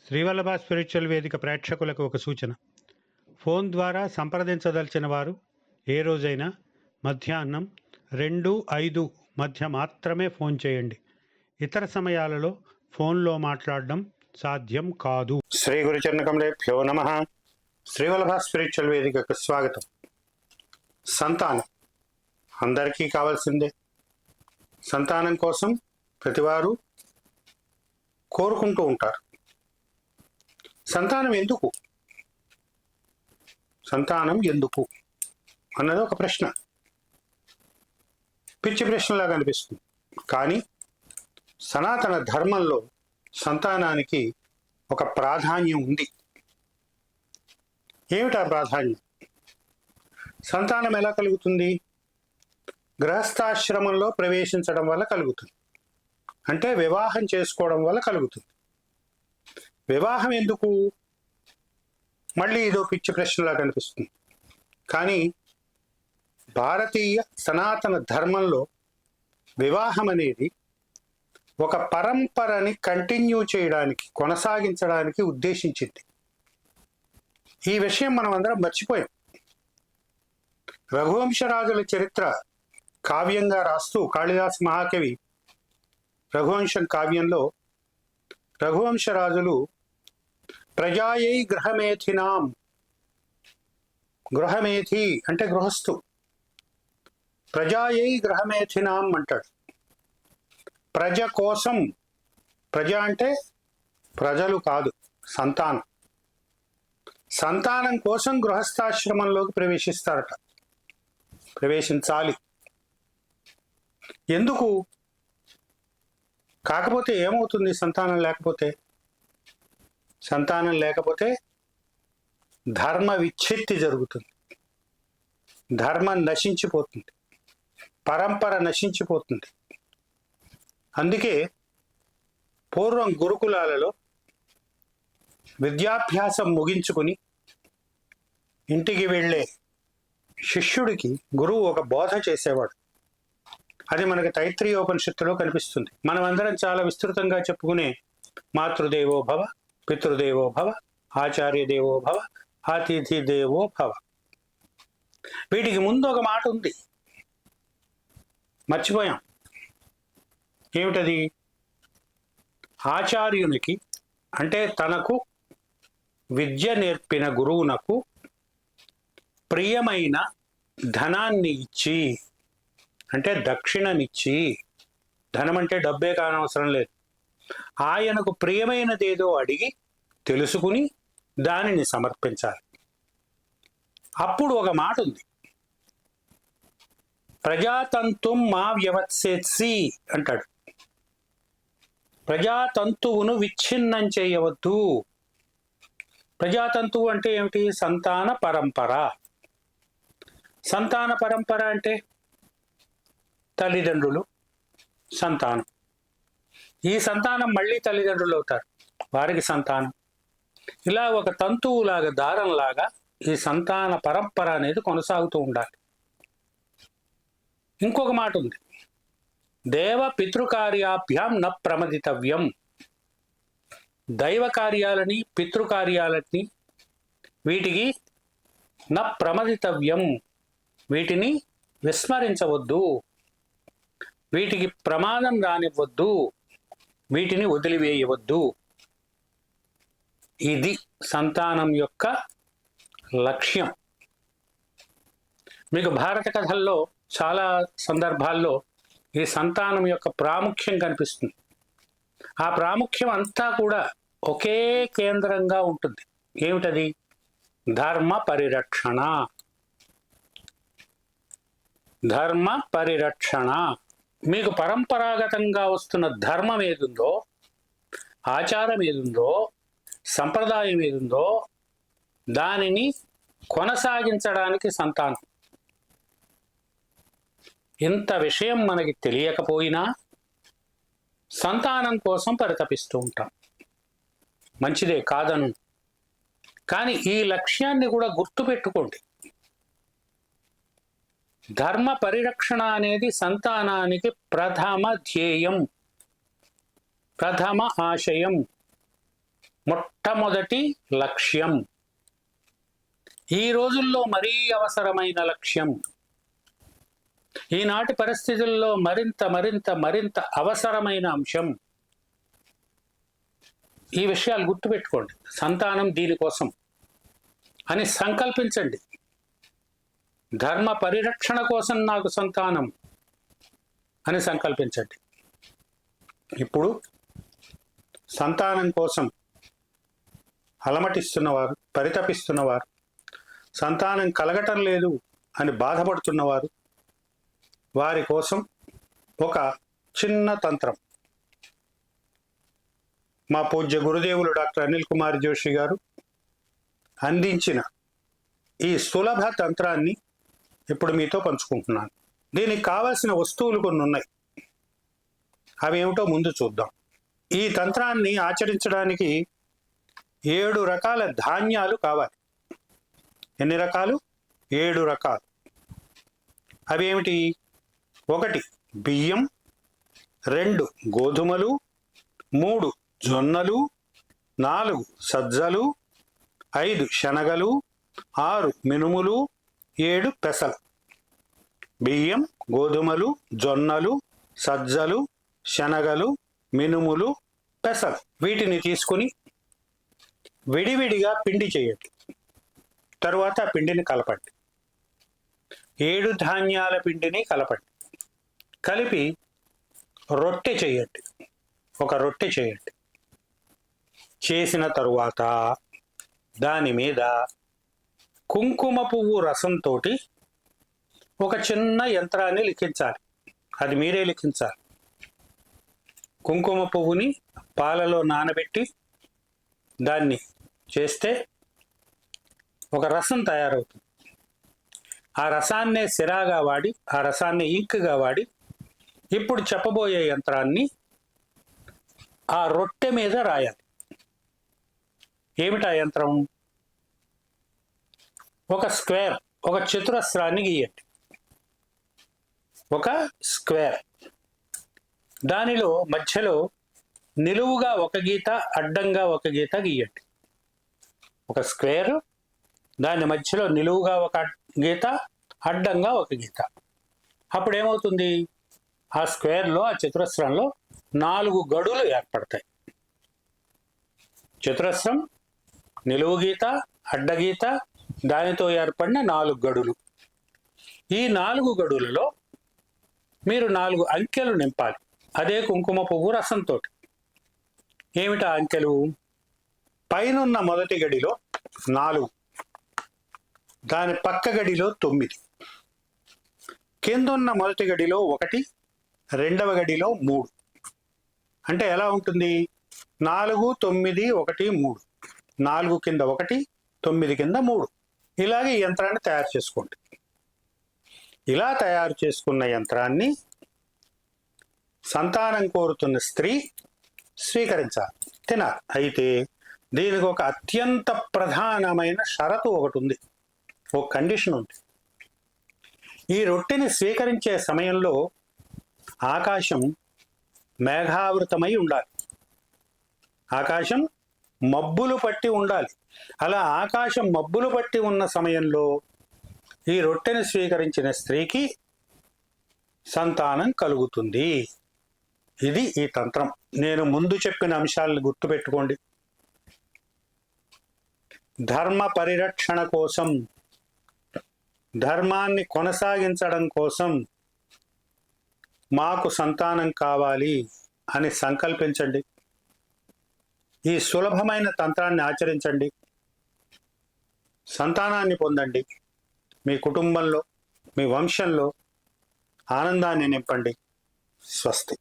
Srivallabha spiritual వేదిక ప్రేక్షకులకు ఒక సూచన. ఫోన్ ద్వారా సంప్రదించదలిచిన వారు ఏ రోజైనా మధ్యాహ్నం 2-5 మధ్య మాత్రమే ఫోన్ చేయండి. ఇతర సమయాలలో ఫోన్లో మాట్లాడడం సాధ్యం కాదు. శ్రీ గురుచరణకమలేభ్యో నమః. శ్రీవల్లభ స్పిరిచువల్ వేదికకు స్వాగతం. సంతానం అందరికీ కావాల్సిందే. సంతానం కోసం ప్రతివారు కోరుకుంటూ ఉంటారు. సంతానం ఎందుకు అన్నది ఒక ప్రశ్న. పిచ్చి ప్రశ్నలాగా అనిపిస్తుంది. కానీ సనాతన ధర్మంలో సంతానానికి ఒక ప్రాధాన్యం ఉంది. ఏమిటా ప్రాధాన్యం? సంతానం ఎలా కలుగుతుంది? గృహస్థాశ్రమంలో ప్రవేశించడం వల్ల కలుగుతుంది. అంటే వివాహం చేసుకోవడం వల్ల కలుగుతుంది. వివాహం ఎందుకు? మళ్ళీ ఇదో పిచ్చి ప్రశ్నలా కనిపిస్తుంది. కానీ భారతీయ సనాతన ధర్మంలో వివాహం అనేది ఒక పరంపరని కంటిన్యూ చేయడానికి, కొనసాగించడానికి ఉద్దేశించింది. ఈ విషయం మనం అందరం మర్చిపోయాం. రఘువంశరాజుల చరిత్ర కావ్యంగా రాస్తూ కాళిదాసు మహాకవి రఘువంశం కావ్యంలో రఘువంశరాజులు ప్రజాయై గృహమేథినాం, గృహమేథి అంటే గృహస్థు, ప్రజాయై గృహమేథినాం అంటాడు. ప్రజ కోసం, ప్రజ అంటే ప్రజలు కాదు, సంతానం. సంతానం కోసం గృహస్థాశ్రమంలోకి ప్రవేశిస్తారట, ప్రవేశించాలి. ఎందుకు? కాకపోతే ఏమవుతుంది? సంతానం లేకపోతే ధర్మ విచ్ఛిత్తి జరుగుతుంది, ధర్మం నశించిపోతుంది, పరంపర నశించిపోతుంది. అందుకే పూర్వం గురుకులాలలో విద్యాభ్యాసం ముగించుకుని ఇంటికి వెళ్ళే శిష్యుడికి గురువు ఒక బోధ చేసేవాడు. అది మనకి తైత్రీయోపనిషత్తులో కనిపిస్తుంది. మనం అందరం చాలా విస్తృతంగా చెప్పుకునే మాతృదేవో భవ, పితృదేవో భవ, ఆచార్య దేవో భవ, అతిథి దేవో భవ. వీటికి ముందు ఒక మాట ఉంది, మర్చిపోయాం. ఏమిటది? ఆచార్యునికి అంటే తనకు విద్య నేర్పిన గురువునకు ప్రియమైన ధనాన్ని ఇచ్చి, అంటే దక్షిణనిచ్చి, ధనం అంటే డబ్బే కానవసరం లేదు, ఆయనకు ప్రియమైనదేదో అడిగి తెలుసుకుని దానిని సమర్పించాలి. అప్పుడు ఒక మాట ఉంది, ప్రజాతంతుం మా వ్యవత్సేత్సి అంటాడు. ప్రజాతంతువును విచ్ఛిన్నం చేయవద్దు. ప్రజాతంతువు అంటే ఏమిటి? సంతాన పరంపర. సంతాన పరంపర అంటే తల్లిదండ్రులు, సంతానం. ఈ సంతానం మళ్ళీ తల్లిదండ్రులు అవుతారు, వారికి సంతానం. ఇలా ఒక తంతువులాగా, దారంలాగా ఈ సంతాన పరంపర అనేది కొనసాగుతూ ఉండాలి. ఇంకొక మాట ఉంది, దేవ పితృకార్యాభ్యాం న ప్రమదితవ్యం. దైవ కార్యాలని, పితృకార్యాలని, వీటికి న ప్రమదితవ్యం, వీటిని విస్మరించవద్దు, వీటికి ప్రమాదం రానివ్వద్దు, వీటిని వదిలివేయవద్దు. ఇది సంతానం యొక్క లక్ష్యం. మీకు భారత కథల్లో చాలా సందర్భాల్లో ఈ సంతానం యొక్క ప్రాముఖ్యం కనిపిస్తుంది. ఆ ప్రాముఖ్యం అంతా కూడా ఒకే కేంద్రంగా ఉంటుంది. ఏమిటది? ధర్మ పరిరక్షణ. ధర్మ పరిరక్షణ. మీకు పరంపరాగతంగా వస్తున్న ధర్మం ఏదుందో, ఆచారం ఏదుందో, సంప్రదాయం ఏదుందో, దానిని కొనసాగించడానికి సంతానం. ఇంత విషయం మనకి తెలియకపోయినా సంతానం కోసం పరితపిస్తూ ఉంటాం. మంచిదే, కాదను. కానీ ఈ లక్ష్యాన్ని కూడా గుర్తుపెట్టుకోండి. ధర్మ పరిరక్షణ అనేది సంతానానికి ప్రథమ ధ్యేయం, ప్రథమ ఆశయం. మొట్టమొదటి లక్ష్యం. ఈ రోజుల్లో మరీ అవసరమైన లక్ష్యం. ఈనాటి పరిస్థితుల్లో మరింత మరింత మరింత అవసరమైన అంశం. ఈ విషయాలు గుర్తుపెట్టుకోండి. సంతానం దీనికోసం అని సంకల్పించండి. ధర్మ పరిరక్షణ కోసం నాకు సంతానం అని సంకల్పించండి. ఇప్పుడు సంతానం కోసం అలమటిస్తున్నవారు, పరితపిస్తున్నవారు, సంతానం కలగటం లేదు అని బాధపడుతున్నవారు, వారి కోసం ఒక చిన్న తంత్రం మా పూజ్య గురుదేవులు డాక్టర్ అనిల్ కుమార్ జోషి గారు అందించిన ఈ సులభ తంత్రాన్ని ఇప్పుడు మీతో పంచుకుంటున్నాను. దీనికి కావలసిన వస్తువులు కొన్ని ఉన్నాయి. అవి ఏమిటో ముందు చూద్దాం. ఈ తంత్రాన్ని ఆచరించడానికి 7 రకాల ధాన్యాలు కావాలి. ఎన్ని రకాలు? 7 రకాలు. అవి ఏమిటి? 1 బియ్యం, 2 గోధుమలు, 3 జొన్నలు, 4 సజ్జలు, 5 శనగలు, 6 మినుములు, 7 పెసలు. బియ్యం, గోధుమలు, జొన్నలు, సజ్జలు, శనగలు, మినుములు, పెసలు. వీటిని తీసుకుని విడివిడిగా పిండి చేయండి. తరువాత ఆ పిండిని కలపండి. 7 ధాన్యాల పిండిని కలపండి. కలిపి రొట్టె చేయండి. ఒక రొట్టె చేయండి. చేసిన తరువాత దాని మీద కుంకుమ పువ్వు రసంతో ఒక చిన్న యంత్రాన్ని లిఖించాలి. అది మీరే లిఖించాలి. కుంకుమ పువ్వుని పాలలో నానబెట్టి దాన్ని చేస్తే ఒక రసం తయారవుతుంది. ఆ రసాన్నే సిరాగా వాడి, ఆ రసాన్ని ఇంక్గా వాడి, ఇప్పుడు చెప్పబోయే యంత్రాన్ని ఆ రొట్టె మీద రాయాలి. ఏమిటా యంత్రం? ఒక స్క్వేర్, ఒక చతురస్రాన్ని గీయండి. ఒక స్క్వేర్, దానిలో మధ్యలో నిలువుగా ఒక గీత, అడ్డంగా ఒక గీత గీయండి. ఒక స్క్వేర్, దాని మధ్యలో నిలువుగా ఒక గీత, అడ్డంగా ఒక గీత. అప్పుడు ఏమవుతుంది? ఆ స్క్వేర్లో, ఆ చతురస్రంలో 4 గడులు ఏర్పడతాయి. చతురస్రం, నిలువు గీత, అడ్డగీత, దానితో ఏర్పడిన 4 గడులు. ఈ 4 గడులలో మీరు 4 అంకెలు నింపాలి. అదే కుంకుమ పువ్వు రసంతో. ఏమిటా అంకెలు? పైనున్న మొదటి గడిలో 4, దాని పక్క గడిలో 9, కిందున్న మొదటి గడిలో 1, రెండవ గడిలో 3. అంటే ఎలా ఉంటుంది? 4, 9, 1, 3. 4 కింద 1, 9 కింద 3. ఇలాగే ఈ యంత్రాన్ని తయారు చేసుకోండి. ఇలా తయారు చేసుకున్న యంత్రాన్ని సంతానం కోరుతున్న స్త్రీ స్వీకరించాలి, తినాలి. అయితే దీనికి ఒక అత్యంత ప్రధానమైన షరతు ఒకటి ఉంది, ఒక కండిషన్ ఉంది. ఈ రొట్టెని స్వీకరించే సమయంలో ఆకాశం మేఘావృతమై ఉండాలి. ఆకాశం మబ్బులు పట్టి ఉండాలి. అలా ఆకాశం మబ్బులు పట్టి ఉన్న సమయంలో ఈ రొట్టెని స్వీకరించిన స్త్రీకి సంతానం కలుగుతుంది. ఇది ఈ తంత్రం. నేను ముందు చెప్పిన అంశాలను గుర్తుపెట్టుకోండి. ధర్మ పరిరక్షణ కోసం, ధర్మాన్ని కొనసాగించడం కోసం మాకు సంతానం కావాలి అని సంకల్పించండి. ఈ సులభమైన తంత్రాన్ని ఆచరించండి. సంతానాన్ని పొందండి. మీ కుటుంబంలో, మీ వంశంలో ఆనందాన్ని నింపండి. స్వస్తి.